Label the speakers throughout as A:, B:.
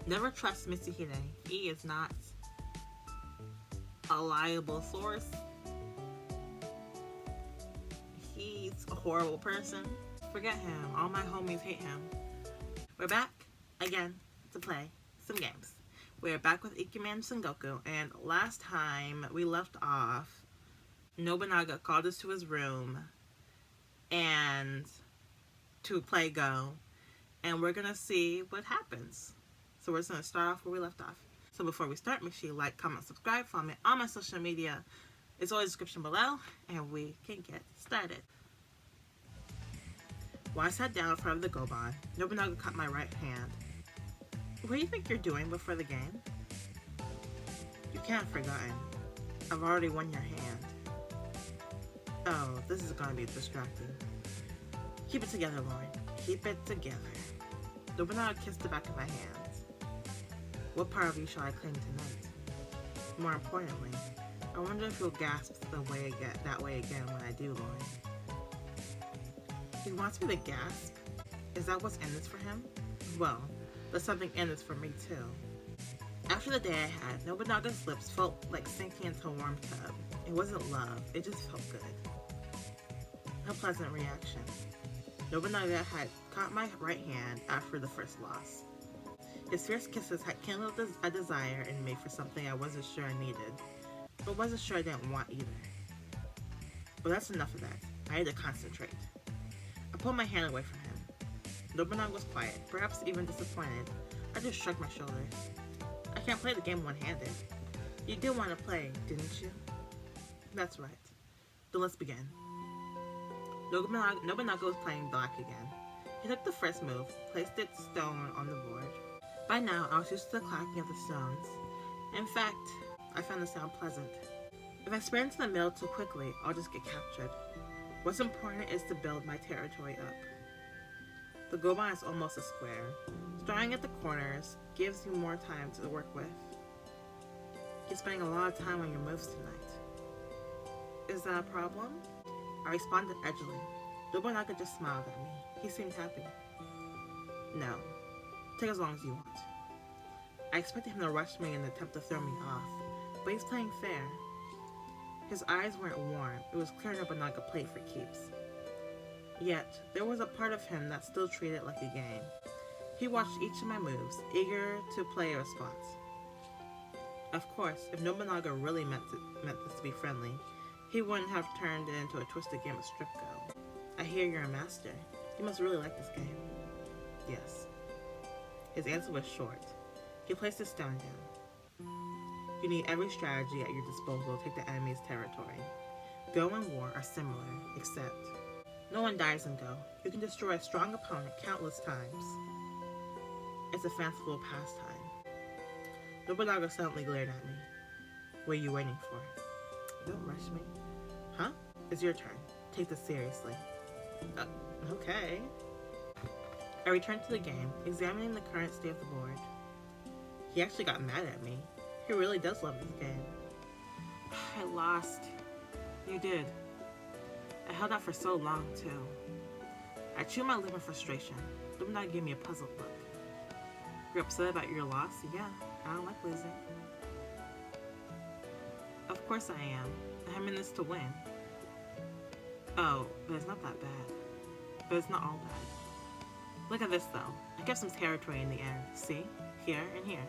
A: Never trust Mitsuhide. He is not a reliable source. He's a horrible person. Forget him. All my homies hate him. We're back again to play some games. We're back with Ikemen Sengoku, and last time we left off, Nobunaga called us to his room and to play Go, and we're gonna see what happens. So we're just gonna start off where we left off. So before we start, make sure you like, comment, subscribe, follow me on my social media. It's all in the description below, and we can get started. While I sat down in front of the Goban, Nobunaga caught my right hand. What do you think you're doing before the game? You can't have forgotten. I've already won your hand. Oh, this is gonna be distracting. Keep it together, Lauren. Keep it together. Nobunaga kissed the back of my hands. What part of you shall I claim tonight? More importantly, I wonder if you'll gasp that way again when I do, Lauren. He wants me to gasp? Is that what's in this for him? Well, there's something in this for me too. After the day I had, Nobunaga's lips felt like sinking into a warm tub. It wasn't love, it just felt good. A pleasant reaction. Nobunaga had caught my right hand after the first loss. His fierce kisses had kindled a desire in me for something I wasn't sure I needed, but wasn't sure I didn't want either. But that's enough of that. I had to concentrate. I pulled my hand away from him. Nobunaga was quiet, perhaps even disappointed. I just shrugged my shoulders. I can't play the game one-handed. You did want to play, didn't you? That's right. Then let's begin. Nobunaga was playing black again. He took the first move, placed its stone on the board. By now, I was used to the clacking of the stones. In fact, I found the sound pleasant. If I sprint into the middle too quickly, I'll just get captured. What's important is to build my territory up. The Goban is almost a square. Starting at the corners gives you more time to work with. You're spending a lot of time on your moves tonight. Is that a problem? I responded edgily. Nobunaga just smiled at me. He seemed happy. No. Take as long as you want. I expected him to rush me in an attempt to throw me off, but he's playing fair. His eyes weren't warm. It was clear Nobunaga played for keeps. Yet, there was a part of him that still treated it like a game. He watched each of my moves, eager to play a response. Of course, if Nobunaga really meant this to be friendly, he wouldn't have turned it into a twisted game of strip go. I hear you're a master. You must really like this game. Yes. His answer was short. He placed his stone down. You need every strategy at your disposal to take the enemy's territory. Go and war are similar, except no one dies in Go. You can destroy a strong opponent countless times. It's a fanciful pastime. Nobunaga suddenly glared at me. What are you waiting for? Don't rush me. Huh? It's your turn. Take this seriously. Okay. I returned to the game, examining the current state of the board. He actually got mad at me. He really does love this game. I lost. You did. I held out for so long, too. I chewed my lip in frustration. Nobunaga gave me a puzzled look. You're upset about your loss? Yeah, I don't like losing. Of course I am. I'm in this to win. Oh, but it's not that bad. But it's not all bad. Look at this, though. I kept some territory in the end. See? Here and here.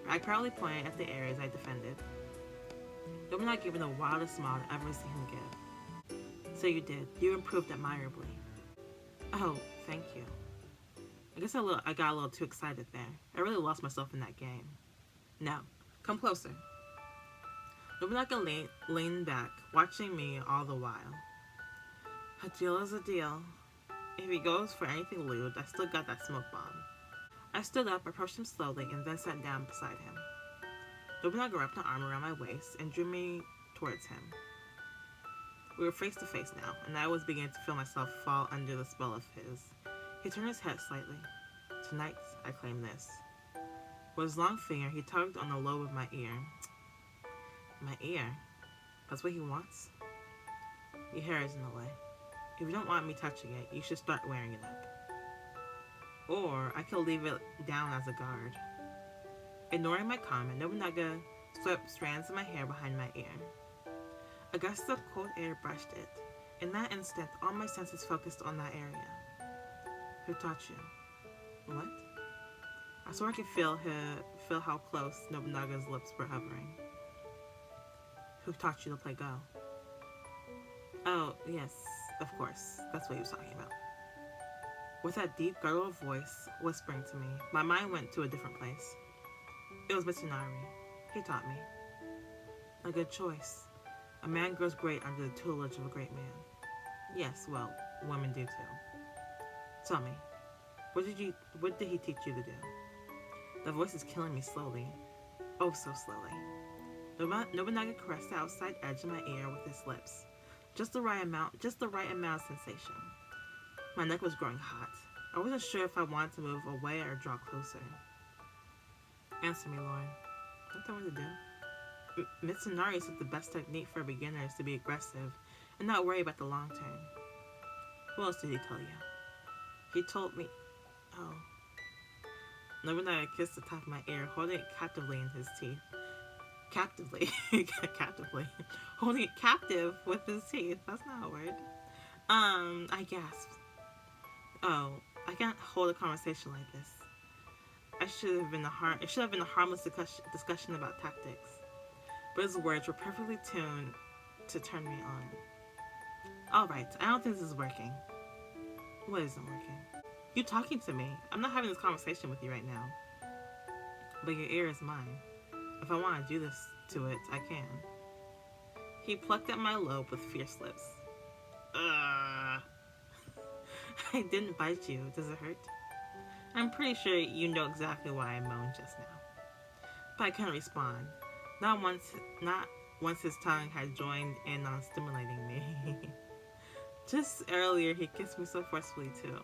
A: I proudly pointed at the areas I defended. Nobunaga gave me the wildest smile I've ever seen him give. So you did. You improved admirably. Oh, thank you. I guess I got a little too excited there. I really lost myself in that game. Now, come closer. Nobunaga leaned back, watching me all the while. A deal is a deal. If he goes for anything lewd, I still got that smoke bomb. I stood up, approached him slowly, and then sat down beside him. Nobunaga wrapped an arm around my waist and drew me towards him. We were face to face now, and I was beginning to feel myself fall under the spell of his. He turned his head slightly. Tonight, I claim this. With his long finger, he tugged on the lobe of my ear. My ear? That's what he wants? Your hair is in the way. If you don't want me touching it, you should start wearing it up. Or I could leave it down as a guard. Ignoring my comment, Nobunaga swept strands of my hair behind my ear. A gust of cold air brushed it. In that instant, all my senses focused on that area. Who taught you? What? I swore I could feel how close Nobunaga's lips were hovering. Who taught you to play Go? Oh, yes, of course. That's what he was talking about. With that deep, guttural voice whispering to me, my mind went to a different place. It was Mitsunari. He taught me. A good choice. A man grows great under the tutelage of a great man. Yes, well, women do too. Tell me, what did he teach you to do? The voice is killing me slowly. Oh, so slowly. Nobunaga caressed the outside edge of my ear with his lips. Just the right amount of sensation. My neck was growing hot. I wasn't sure if I wanted to move away or draw closer. Answer me, Lauren. Don't tell me what to do. Mitsunari said the best technique for a beginner is to be aggressive and not worry about the long term. What else did he tell you? He told me... Oh. Nobunaga kissed the top of my ear, holding it captively in his teeth. Captively? Holding it captive with his teeth. That's not a word. I gasped. Oh, I can't hold a conversation like this. It should have been a harmless discussion about tactics. But his words were perfectly tuned to turn me on. Alright, I don't think this is working. What isn't working? You talking to me. I'm not having this conversation with you right now. But your ear is mine. If I want to do this to it, I can. He plucked at my lobe with fierce lips. I didn't bite you. Does it hurt? I'm pretty sure you know exactly why I moaned just now. But I couldn't respond. Not once his tongue had joined in on stimulating me. Just earlier, he kissed me so forcefully too.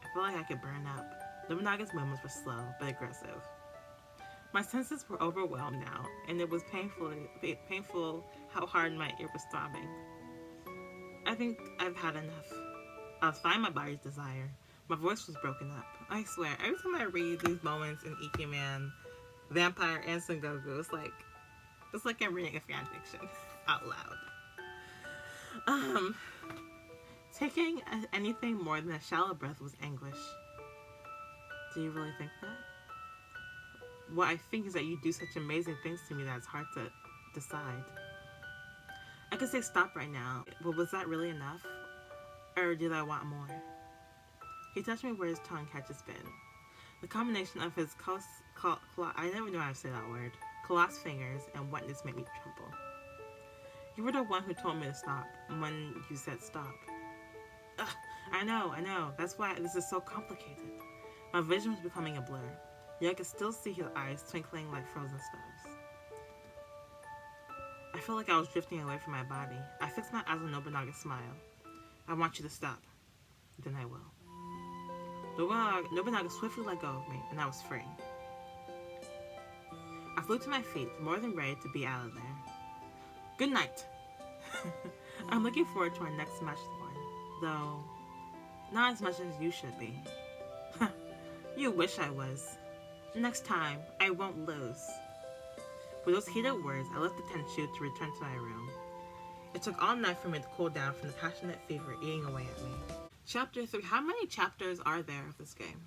A: I felt like I could burn up. Nobunaga's movements were slow, but aggressive. My senses were overwhelmed now, and it was painful how hard my ear was throbbing. I think I've had enough. I was finding my body's desire. My voice was broken up. I swear, every time I read these moments in Ikemen, Vampire, and Sengoku, it's like I'm reading a fanfiction out loud. Taking anything more than a shallow breath was anguish. Do you really think that? What I think is that you do such amazing things to me that it's hard to decide. I could say stop right now, but was that really enough? Or did I want more? He touched me where his tongue had just been. The combination of his I never knew how to say that word. Colossal fingers and wetness made me tremble. You were the one who told me to stop when you said stop. Ugh, I know. That's why this is so complicated. My vision was becoming a blur. Yet I could still see his eyes twinkling like frozen stars. I felt like I was drifting away from my body. I fixed my eyes on Nobunaga's smile. I want you to stop. Then I will. Nobunaga swiftly let go of me, and I was free. I flew to my feet, more than ready to be out of there. Good night. I'm looking forward to our next match, Lauren. Though, not as much as you should be. You wish I was. Next time, I won't lose. With those heated words, I left the Tenchu to return to my room. It took all night for me to cool down from the passionate fever eating away at me. Chapter 3. How many chapters are there of this game?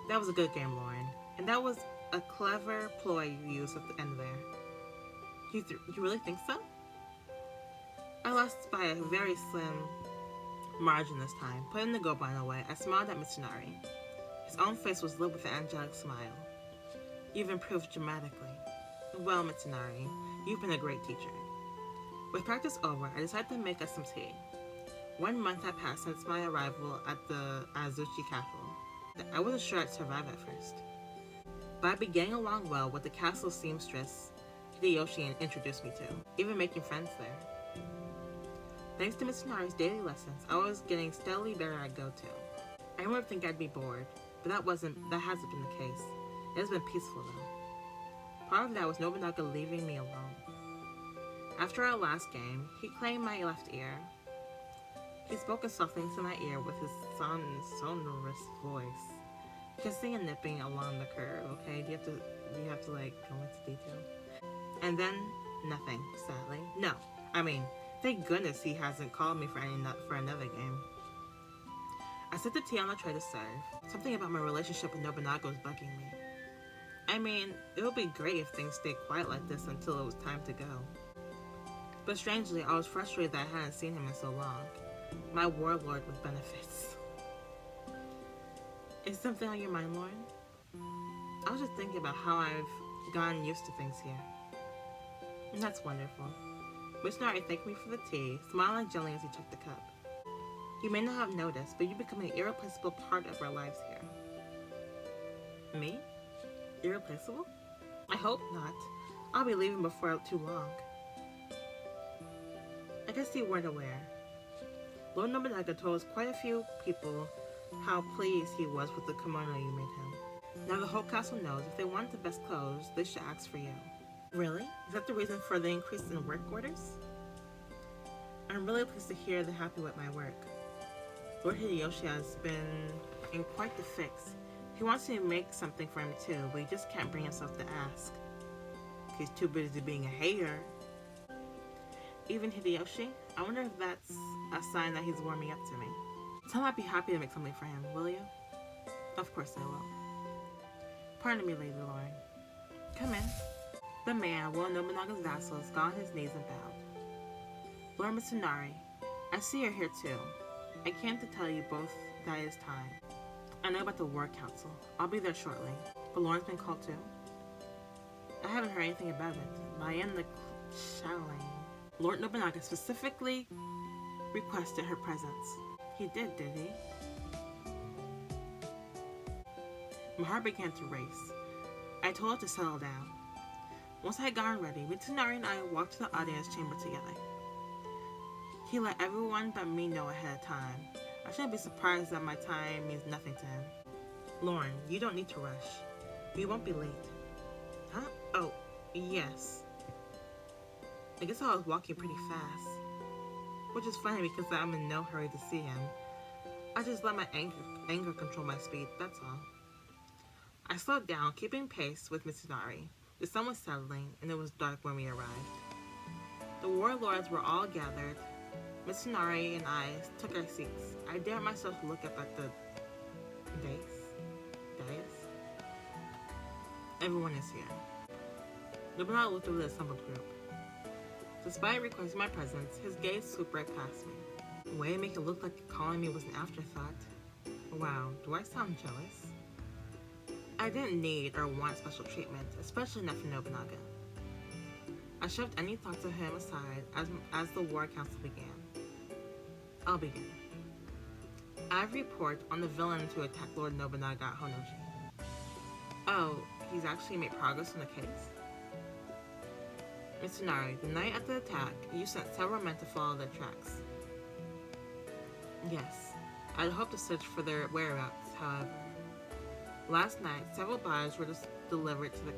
A: That was a good game, Lauren. And that was a clever ploy you used at the end there. You really think so? I lost by a very slim margin this time. Putting the goban away, I smiled at Mitsunari. His own face was lit with an angelic smile. You've improved dramatically. Well, Mitsunari, you've been a great teacher. With practice over, I decided to make us some tea. 1 month had passed since my arrival at the Azuchi capital. I wasn't sure I'd survive at first. But I'd be getting along well with the castle seamstress Hideyoshi introduced me to, even making friends there. Thanks to Mitsunari's daily lessons, I was getting steadily better at Go-To. I remember thinking I'd be bored, but that hasn't been the case. It has been peaceful though. Part of that was Nobunaga leaving me alone. After our last game, he claimed my left ear. He spoke softly into my ear with his sonorous voice. Kissing and nipping along the curve, okay? Do you have to like go into detail? And then nothing, sadly. No. I mean, thank goodness he hasn't called me for another game. I set the tea on the tray to serve. Something about my relationship with Nobunaga was bugging me. I mean, it would be great if things stayed quiet like this until it was time to go. But strangely, I was frustrated that I hadn't seen him in so long. My warlord with benefits. Is something on your mind, Lauren? I was just thinking about how I've gotten used to things here. And that's wonderful. Mitsuhide thanked me for the tea, smiling gently as he took the cup. You may not have noticed, but you become an irreplaceable part of our lives here. Me? Irreplaceable? I hope not. I'll be leaving before too long. I guess you weren't aware. Lord Nobunaga told us quite a few people how pleased he was with the kimono you made him. Now the whole castle knows if they want the best clothes, they should ask for you. Really? Is that the reason for the increase in work orders? I'm really pleased to hear they're happy with my work. Lord Hideyoshi has been in quite the fix. He wants me to make something for him too, but he just can't bring himself to ask. He's too busy being a hater. Even Hideyoshi? I wonder if that's a sign that he's warming up to me. Tell him I'd be happy to make something for him, will you? Of course I will. Pardon me, Lady Lauren. Come in. The man, Lord Nobunaga's vassals, got on his knees and bowed. Lord Mitsunari, I see you're here too. I came to tell you both that it is time. I know about the War Council. I'll be there shortly. But Lauren's been called too? I haven't heard anything about it, but I am the shadowing. Lord Nobunaga specifically requested her presence. He did he? My heart began to race. I told her to settle down. Once I had gotten ready, Mitsunari and I walked to the audience chamber together. He let everyone but me know ahead of time. I shouldn't be surprised that my time means nothing to him. Lauren, you don't need to rush. We won't be late. Huh? Oh, yes. I guess I was walking pretty fast. Which is funny because I'm in no hurry to see him. I just let my anger control my speed, that's all. I slowed down, keeping pace with Mitsunari. The sun was settling, and it was dark when we arrived. The warlords were all gathered. Mitsunari and I took our seats. I dared myself to look up at the dais. Everyone is here. Nobunaga looked over the assembled group. Despite requesting my presence, his gaze swooped right past me. Way to make it look like calling me was an afterthought. Wow, do I sound jealous? I didn't need or want special treatment, especially not from Nobunaga. I shoved any thoughts of him aside as the War Council began. I'll begin. I have a report on the villain to attack Lord Nobunaga at Honoji. Oh, he's actually made progress on the case? Mitsunari, the night after the attack, you sent several men to follow their tracks. Yes, I had hoped to search for their whereabouts, however. Last night, several bodies were delivered to the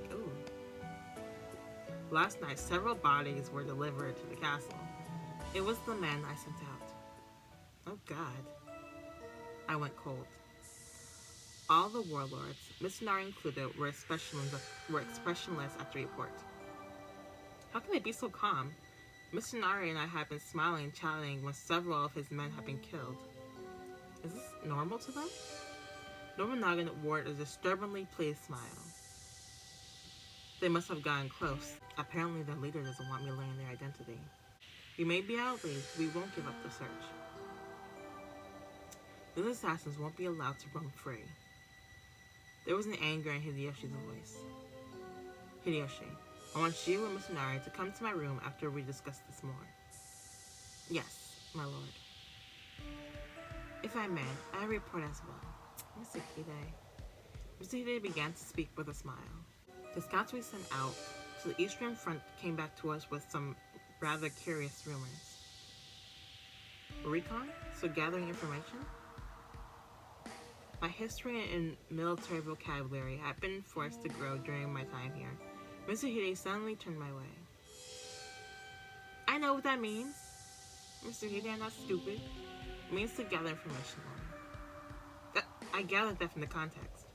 A: castle. It was the men I sent out. Oh God. I went cold. All the warlords, Mitsunari included, were expressionless at the report. How can they be so calm? Mitsunari and I had been smiling and chatting when several of his men had been killed. Is this normal to them? Nobunaga wore a disturbingly pleased smile. They must have gotten close. Apparently their leader doesn't want me learning their identity. We may be out late, we won't give up the search. Those assassins won't be allowed to roam free. There was an anger in Hideyoshi's voice. Hideyoshi, I want you and Mitsunari to come to my room after we discuss this more. Yes, my lord. If I may, I have a report as well. Mitsuhide began to speak with a smile. The scouts we sent out to the eastern front came back to us with some rather curious rumors. Recon? So gathering information? My history and military vocabulary had been forced to grow during my time here. Mitsuhide suddenly turned my way. I know what that means. Mitsuhide, I'm not stupid. means to gather information on. I gathered that from the context.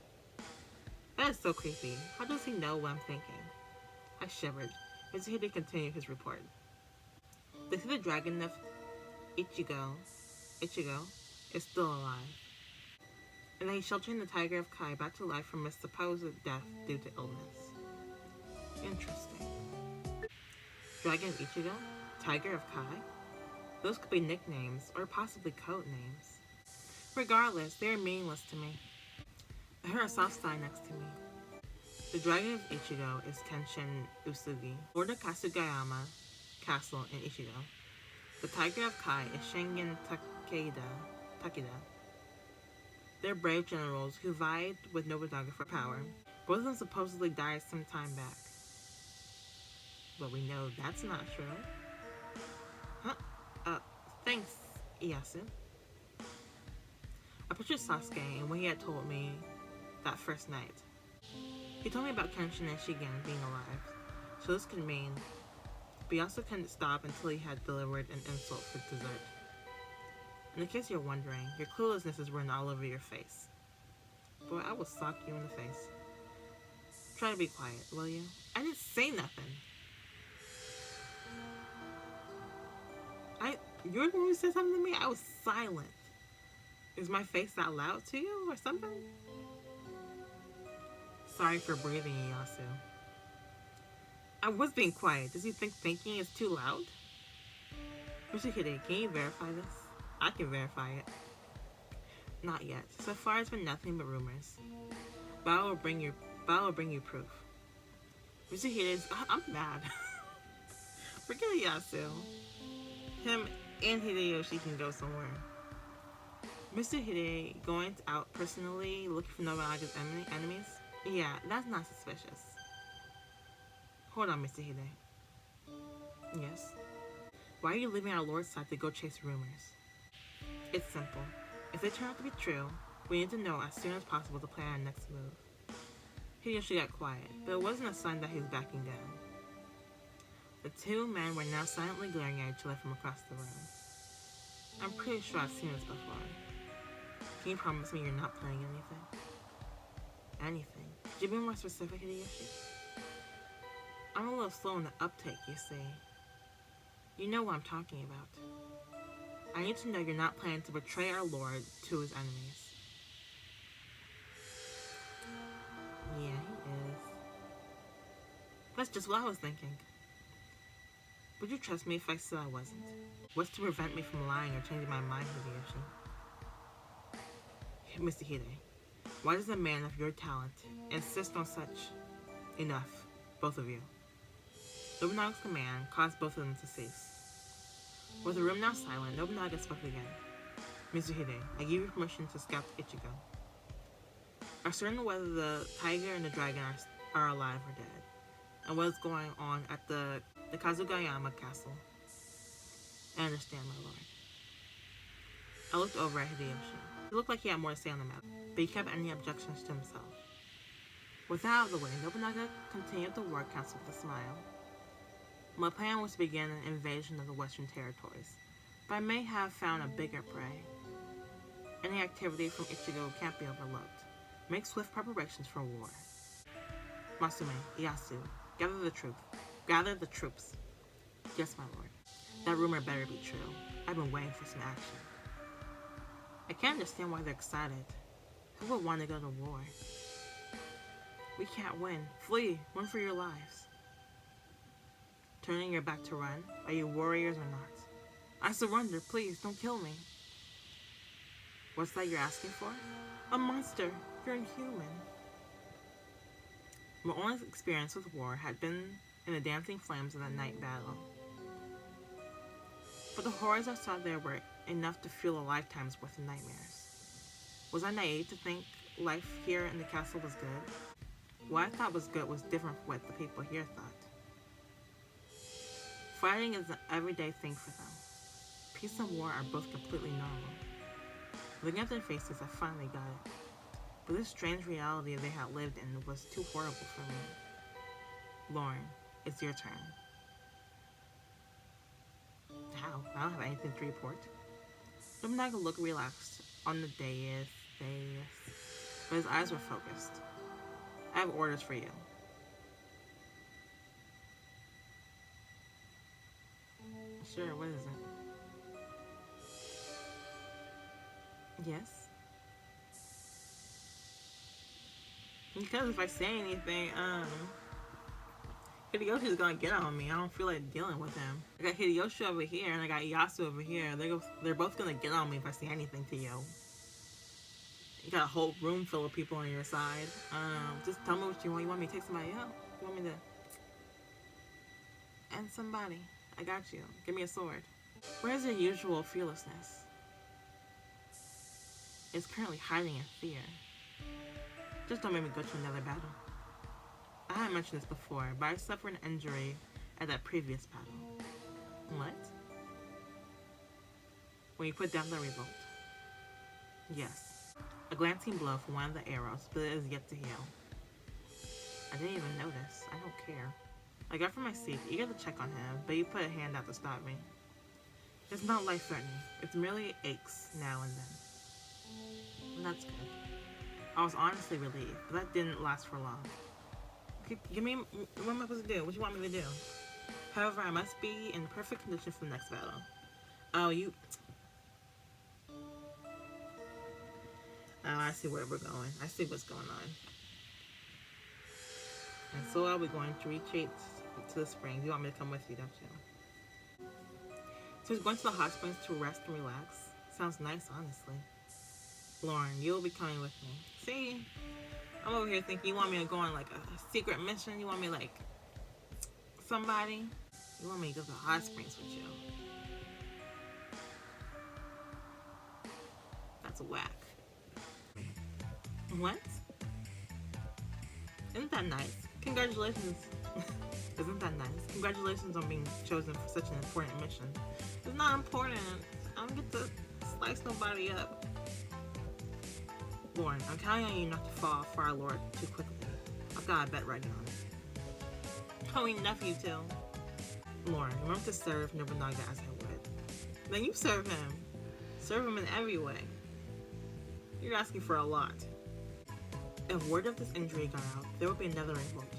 A: That is so creepy. How does he know what I'm thinking? I shivered. Mitsuhide continued his report. They see the dragon of Ichigo is still alive, and that he's sheltering the tiger of Kai back to life from his supposed death due to illness. Interesting. Dragon of Ichigo? Tiger of Kai? Those could be nicknames, or possibly code names. Regardless, they are meaningless to me. I heard a soft sigh next to me. The Dragon of Ichigo is Kenshin Usugi, Lord of Kasugayama Castle in Ichigo. The Tiger of Kai is Shingen Takeda. They're brave generals who vied with Nobunaga for power. Both of them supposedly died some time back. But we know that's not true. Thanks, Ieyasu. I pictured Sasuke and what he had told me that first night. He told me about Kenshin and Shigen being alive, so this could mean, but he also couldn't stop until he had delivered an insult for dessert. In case you're wondering, your cluelessness is written all over your face. Boy, I will sock you in the face. Try to be quiet, will you? I didn't say nothing. You're the one who said something to me? I was silent. Is my face that loud to you or something? Sorry for breathing, Ieyasu. I was being quiet. Does he think thinking is too loud? Mitsuhide, can you verify this? I can verify it. Not yet. So far it's been nothing but rumors. But I will bring you proof. Mitsuhide, I'm mad. Forget Ieyasu. Him and Hideyoshi can go somewhere. Mitsuhide going out personally looking for Nobunaga's enemies? Yeah, that's not suspicious. Hold on, Mitsuhide. Yes? Why are you leaving our Lord's side to go chase rumors? It's simple. If they turn out to be true, we need to know as soon as possible to plan our next move. Hideyoshi got quiet, but it wasn't a sign that he was backing down. The two men were now silently glaring at each other from across the room. I'm pretty sure I've seen this before. Can you promise me you're not planning anything? Anything? Could you be more specific, Hideyoshi? I'm a little slow in the uptake, you see. You know what I'm talking about. I need to know you're not planning to betray our Lord to his enemies. Yeah, he is. That's just what I was thinking. Would you trust me if I said I wasn't? What's to prevent me from lying or changing my mind, Hideyoshi? Mitsuhide, why does a man of your talent insist on such? Enough, both of you. Nobunaga's command caused both of them to cease. With the room now silent, Nobunaga spoke again. Mitsuhide, I give you permission to scout Ichigo. Ascertain whether the tiger and the dragon are alive or dead, and what is going on at the Kasugayama castle. I understand, my lord. I looked over at Hideyoshi. He looked like he had more to say on the matter, but he kept any objections to himself. With that out of the way, Nobunaga continued the war council with a smile. My plan was to begin an invasion of the Western territories, but I may have found a bigger prey. Any activity from Ichigo can't be overlooked. Make swift preparations for war. Masume, Ieyasu, gather the troops. Yes, my lord. That rumor better be true. I've been waiting for some action. I can't understand why they're excited. Who would want to go to war? We can't win. Flee! Run for your lives. Turning your back to run? Are you warriors or not? I surrender, please, don't kill me. What's that you're asking for? A monster! You're inhuman. My only experience with war had been in the dancing flames of that night battle. But the horrors I saw there were enough to fuel a lifetime's worth of nightmares. Was I naive to think life here in the castle was good? What I thought was good was different from what the people here thought. Fighting is an everyday thing for them. Peace and war are both completely normal. Looking at their faces, I finally got it. But this strange reality they had lived in was too horrible for me. Lauren, it's your turn. How? I don't have anything to report. Nobunaga looked relaxed on the dais, but his eyes were focused. I have orders for you. Sure, what is it? Yes? Because if I say anything, Hideyoshi's gonna get on me. I don't feel like dealing with him. I got Hideyoshi over here and I got Yasu over here. They're both gonna get on me if I say anything to you. You got a whole room full of people on your side. Just tell me what you want. You want me to take somebody out? You want me to end somebody? I got you. Give me a sword. Where's your usual fearlessness? It's currently hiding in fear. Just don't make me go to another battle. I haven't mentioned this before, but I suffered an injury at that previous battle. What? When you put down the revolt. Yes. A glancing blow from one of the arrows, but it is yet to heal. I didn't even notice. I don't care. I got from my seat, eager to check on him, but he put a hand out to stop me. It's not life-threatening. It's merely aches now and then. And that's good. I was honestly relieved, but that didn't last for long. Give me, what am I supposed to do? What do you want me to do? However, I must be in perfect condition for the next battle. Oh, I see where we're going. I see what's going on. And so are we going to retreat to the springs? You want me to come with you, don't you? So he's going to the hot springs to rest and relax. Sounds nice, honestly. Lauren, you'll be coming with me. See? I'm over here thinking you want me to go on like a secret mission? You want me like somebody? You want me to go to the hot springs with you? That's whack. What? Isn't that nice? Congratulations. Isn't that nice? Congratulations on being chosen for such an important mission. It's not important. I don't get to slice nobody up. Lauren, I'm counting on you not to fall for our Lord too quickly. I've got a bet ready on it. Oh, nephew too. Lauren, remember to serve Nobunaga as I would. Then you serve him. Serve him in every way. You're asking for a lot. If word of this injury got out, there will be another revolt.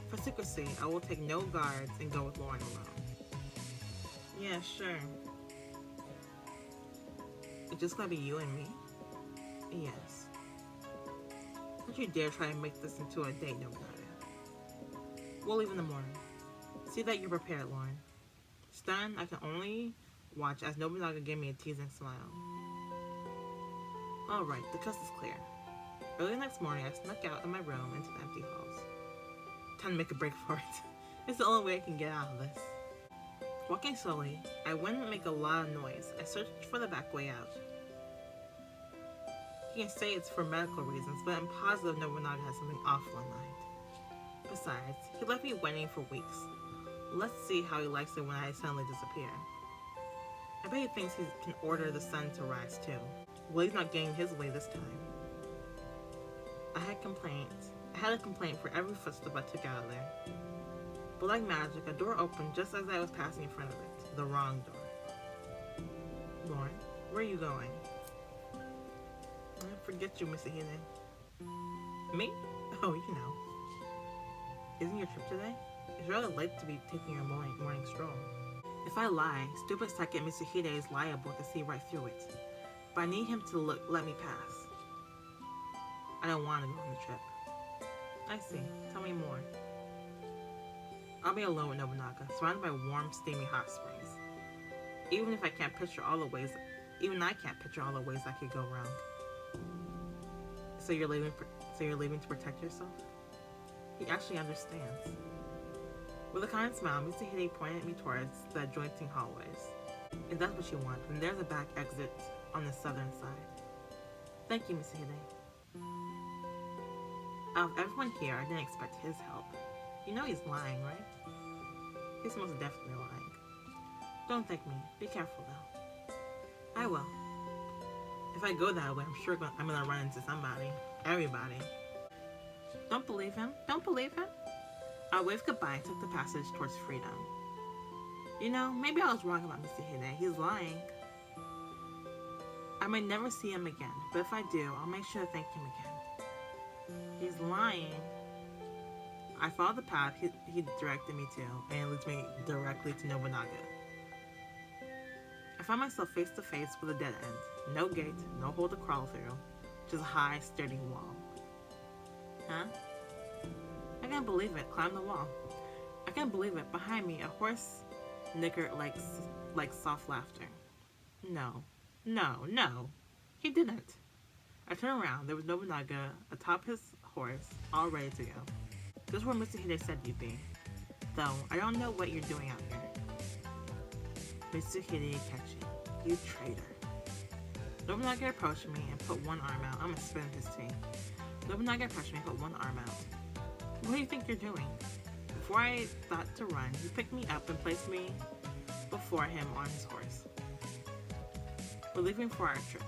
A: For secrecy, I will take no guards and go with Lauren alone. Yeah, sure. It's just gonna be you and me? Yes. Don't you dare try and make this into a date, Nobunaga. We'll leave in the morning. See that you're prepared, Lauren. Stunned, I can only watch as Nobunaga gave me a teasing smile. Alright, the coast is clear. Early the next morning, I snuck out of my room into the empty halls. Time to make a break for it. It's the only way I can get out of this. Walking slowly, I wouldn't make a lot of noise. I searched for the back way out. You can say it's for medical reasons, but I'm positive Nobunaga has something awful in mind. Besides, he left me waiting for weeks. Let's see how he likes it when I suddenly disappear. I bet he thinks he can order the sun to rise too. Well, he's not getting his way this time. I had a complaint for every footstep I took out of there. But like magic, a door opened just as I was passing in front of it. The wrong door. Lauren, where are you going? I forget you, Mitsuhide. Me? Oh, you know. Isn't your trip today? It's rather late to be taking your morning stroll. If I lie, stupid second Mitsuhide is liable to see right through it. But I need him to let me pass. I don't want to go on the trip. I see. Tell me more. I'll be alone with Nobunaga, surrounded by warm, steamy hot springs. Even I can't picture all the ways I could go wrong. So you're leaving to protect yourself? He actually understands. With a kind smile, Mitsuhide pointed me towards the adjoining hallways. If that's what you want, then there's a back exit on the southern side. Thank you, Mitsuhide. Out of everyone here, I didn't expect his help. You know he's lying, right? He's most definitely lying. Don't thank me. Be careful, though. I will. If I go that way, I'm sure I'm gonna run into somebody. Everybody. Don't believe him? Don't believe him? I waved goodbye and took the passage towards freedom. You know, maybe I was wrong about Mitsuhide. He's lying. I may never see him again, but if I do, I'll make sure to thank him again. He's lying. I follow the path he directed me to, and it leads me directly to Nobunaga. I find myself face to face with a dead end. No gate, no hole to crawl through, just a high, sturdy wall. Huh? I can't believe it. Climb the wall. I can't believe it. Behind me, a horse nickered like soft laughter. No. He didn't. I turned around. There was Nobunaga atop his horse, all ready to go. This is where Mitsuhide said you'd be. Though, I don't know what you're doing out here. Mitsuhide Kechi, you traitor. Nobunaga approached me and put one arm out. I'm gonna spin his teeth. Nobunaga approached me and put one arm out. What do you think you're doing? Before I thought to run, he picked me up and placed me before him on his horse. We're leaving for our trip.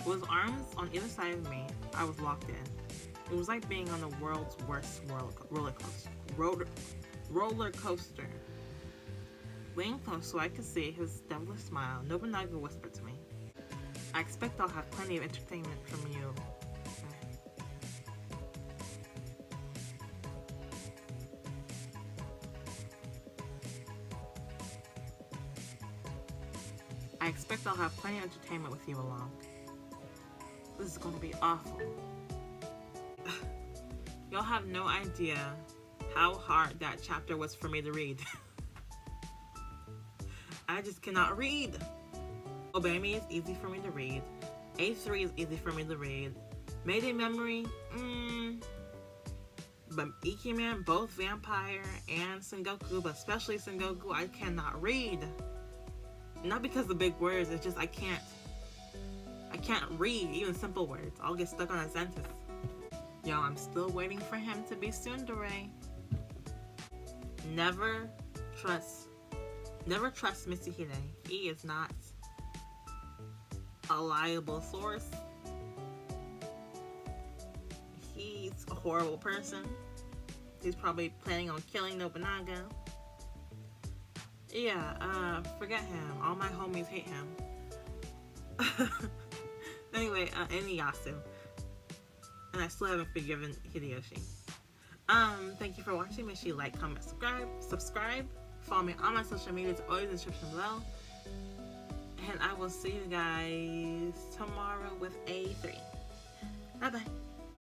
A: With his arms on either side of me, I was locked in. It was like being on the world's worst roller coaster. Leaning close so I could see his devilish smile, Nobunaga whispered to me, I expect I'll have plenty of entertainment from you. I expect I'll have plenty of entertainment with you along. This is gonna be awful. Y'all have no idea how hard that chapter was for me to read. I just cannot read. Obey Me is easy for me to read. A3 is easy for me to read. Mayday Memory, But Ikémen, both Vampire and Sengoku, but especially Sengoku, I cannot read. Not because of the big words, it's just I can't read even simple words. I'll get stuck on a sentence. Yo, I'm still waiting for him to be tsundere. Never trust Mitsuhide. He is not a reliable source. He's a horrible person. He's probably planning on killing Nobunaga. Yeah, forget him. All my homies hate him. Anyway, Iniyasu. And I still haven't forgiven Hideyoshi. Thank you for watching. Make sure you like, comment, subscribe. Follow me on my social medias, always in the description below. And I will see you guys tomorrow with A3. Bye-bye.